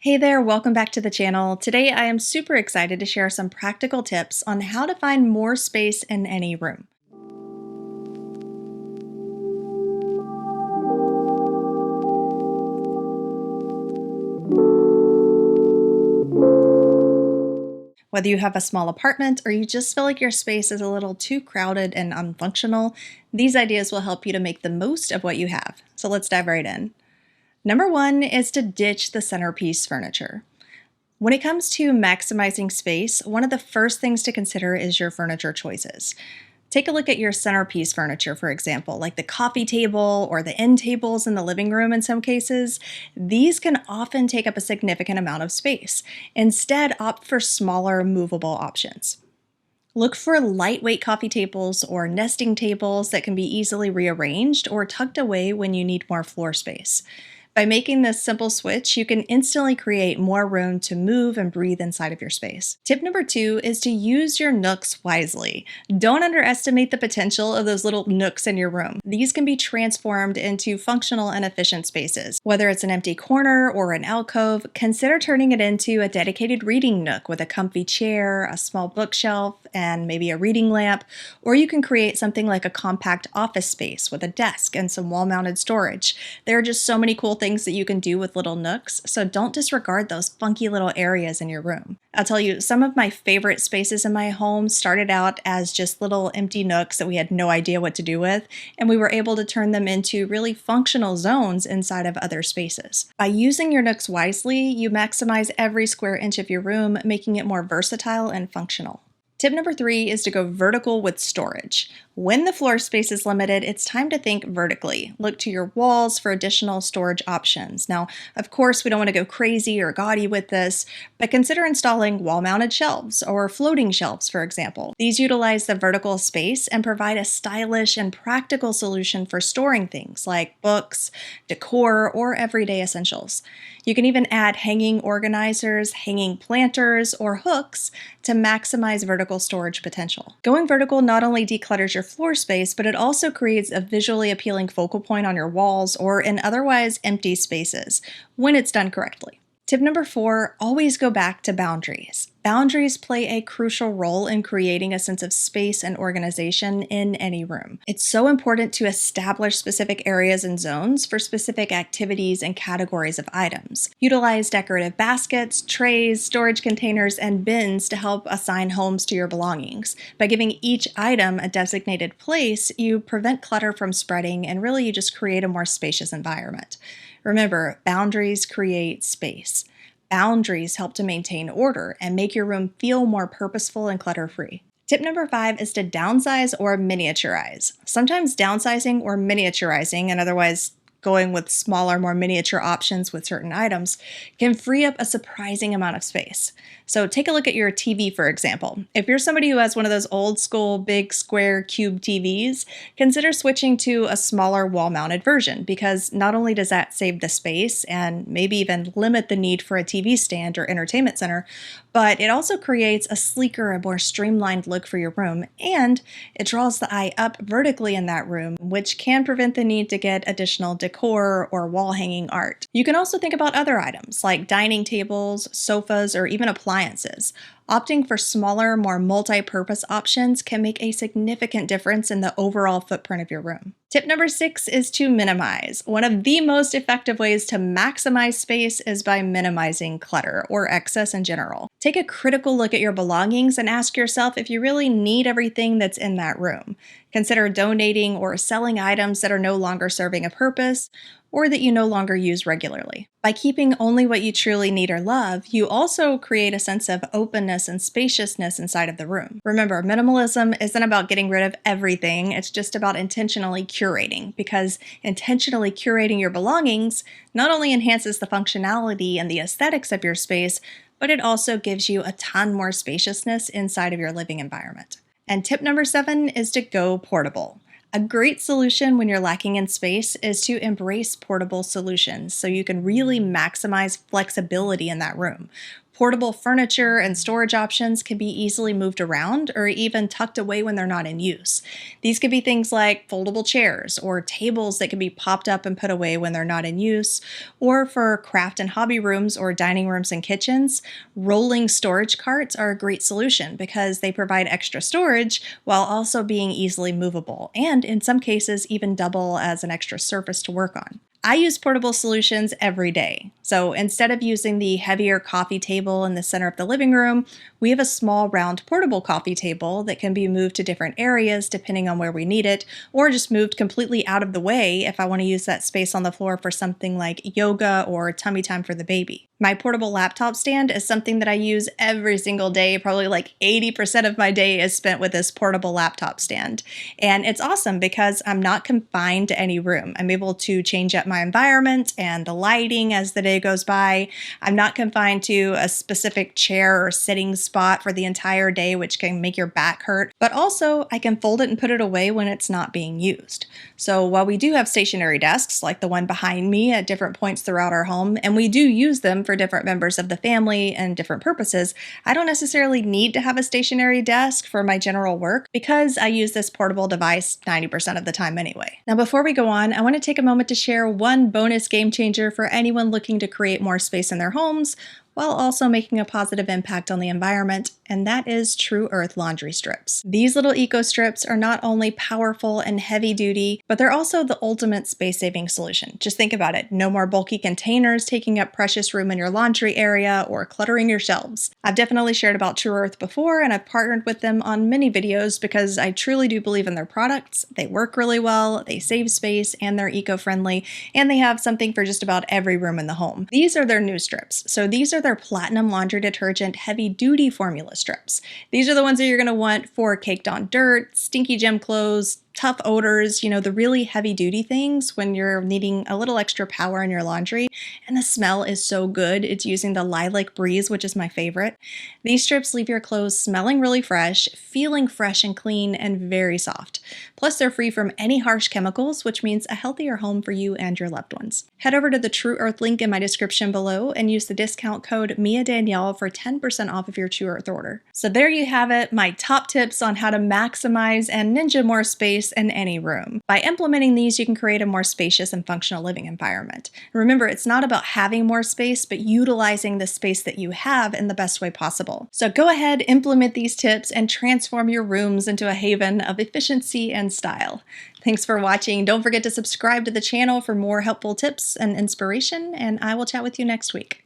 Hey there, welcome back to the channel. Today I am super excited to share some practical tips on how to find more space in any room. Whether you have a small apartment or you just feel like your space is a little too crowded and unfunctional, these ideas will help you to make the most of what you have. So let's dive right in. Number one is to ditch the centerpiece furniture. When it comes to maximizing space, one of the first things to consider is your furniture choices. Take a look at your centerpiece furniture, for example, like the coffee table or the end tables in the living room in some cases. These can often take up a significant amount of space. Instead, opt for smaller, movable options. Look for lightweight coffee tables or nesting tables that can be easily rearranged or tucked away when you need more floor space. By making this simple switch, you can instantly create more room to move and breathe inside of your space. Tip number two is to use your nooks wisely. Don't underestimate the potential of those little nooks in your room. These can be transformed into functional and efficient spaces. Whether it's an empty corner or an alcove, consider turning it into a dedicated reading nook with a comfy chair, a small bookshelf, and maybe a reading lamp, or you can create something like a compact office space with a desk and some wall-mounted storage. There are just so many cool things that you can do with little nooks, so don't disregard those funky little areas in your room. I'll tell you, some of my favorite spaces in my home started out as just little empty nooks that we had no idea what to do with, and we were able to turn them into really functional zones inside of other spaces. By using your nooks wisely, you maximize every square inch of your room, making it more versatile and functional. Tip number three is to go vertical with storage. When the floor space is limited, it's time to think vertically. Look to your walls for additional storage options. Now, of course, we don't want to go crazy or gaudy with this, but consider installing wall-mounted shelves or floating shelves, for example. These utilize the vertical space and provide a stylish and practical solution for storing things like books, decor, or everyday essentials. You can even add hanging organizers, hanging planters, or hooks to maximize vertical storage potential. Going vertical not only declutters your floor space, but it also creates a visually appealing focal point on your walls or in otherwise empty spaces when it's done correctly. Tip number four, always go back to boundaries. Boundaries play a crucial role in creating a sense of space and organization in any room. It's so important to establish specific areas and zones for specific activities and categories of items. Utilize decorative baskets, trays, storage containers, and bins to help assign homes to your belongings. By giving each item a designated place, you prevent clutter from spreading and really you just create a more spacious environment. Remember, boundaries create space. Boundaries help to maintain order and make your room feel more purposeful and clutter-free. Tip number five is to downsize or miniaturize. Sometimes downsizing or miniaturizing, and otherwise going with smaller, more miniature options with certain items, can free up a surprising amount of space. So take a look at your TV, for example. If you're somebody who has one of those old school big square cube TVs, consider switching to a smaller wall-mounted version because not only does that save the space and maybe even limit the need for a TV stand or entertainment center, but it also creates a sleeker and more streamlined look for your room, and it draws the eye up vertically in that room, which can prevent the need to get additional decor or wall-hanging art. You can also think about other items like dining tables, sofas, or even appliances. Opting for smaller, more multi-purpose options can make a significant difference in the overall footprint of your room. Tip number six is to minimize. One of the most effective ways to maximize space is by minimizing clutter or excess in general. Take a critical look at your belongings and ask yourself if you really need everything that's in that room. Consider donating or selling items that are no longer serving a purpose or that you no longer use regularly. By keeping only what you truly need or love, you also create a sense of openness and spaciousness inside of the room. Remember, minimalism isn't about getting rid of everything, it's just about intentionally curating, because intentionally curating your belongings not only enhances the functionality and the aesthetics of your space, but it also gives you a ton more spaciousness inside of your living environment. And tip number seven is to go portable. A great solution when you're lacking in space is to embrace portable solutions so you can really maximize flexibility in that room. Portable furniture and storage options can be easily moved around or even tucked away when they're not in use. These could be things like foldable chairs or tables that can be popped up and put away when they're not in use, or for craft and hobby rooms or dining rooms and kitchens, rolling storage carts are a great solution because they provide extra storage while also being easily movable, and in some cases even double as an extra surface to work on. I use portable solutions every day. So instead of using the heavier coffee table in the center of the living room, we have a small round portable coffee table that can be moved to different areas depending on where we need it, or just moved completely out of the way if I want to use that space on the floor for something like yoga or tummy time for the baby. My portable laptop stand is something that I use every single day. Probably like 80% of my day is spent with this portable laptop stand. And it's awesome because I'm not confined to any room. I'm able to change up my environment and the lighting as the day goes by. I'm not confined to a specific chair or sitting spot for the entire day, which can make your back hurt. But also, I can fold it and put it away when it's not being used. So while we do have stationary desks, like the one behind me at different points throughout our home, and we do use them for different members of the family and different purposes, I don't necessarily need to have a stationary desk for my general work because I use this portable device 90% of the time anyway. Now, before we go on, I want to take a moment to share one bonus game changer for anyone looking to create more space in their homes while also making a positive impact on the environment, and that is TruEarth laundry strips. These little eco strips are not only powerful and heavy duty, but they're also the ultimate space-saving solution. Just think about it. No more bulky containers taking up precious room in your laundry area or cluttering your shelves. I've definitely shared about TruEarth before, and I've partnered with them on many videos because I truly do believe in their products. They work really well, they save space, and they're eco-friendly, and they have something for just about every room in the home. These are their new strips. So these are their platinum laundry detergent heavy-duty formula strips. These are the ones that you're going to want for caked on dirt, stinky gym clothes, tough odors, the really heavy-duty things when you're needing a little extra power in your laundry. And the smell is so good. It's using the lilac breeze, which is my favorite. These strips leave your clothes smelling really fresh, feeling fresh and clean, and very soft. Plus, they're free from any harsh chemicals, which means a healthier home for you and your loved ones. Head over to the TruEarth link in my description below and use the discount code Danielle for 10% off of your TruEarth order. So there you have it, my top tips on how to maximize and ninja more space in any room. By implementing these, you can create a more spacious and functional living environment. Remember, it's not about having more space, but utilizing the space that you have in the best way possible. So go ahead, implement these tips, and transform your rooms into a haven of efficiency and style. Thanks for watching. Don't forget to subscribe to the channel for more helpful tips and inspiration, and I will chat with you next week.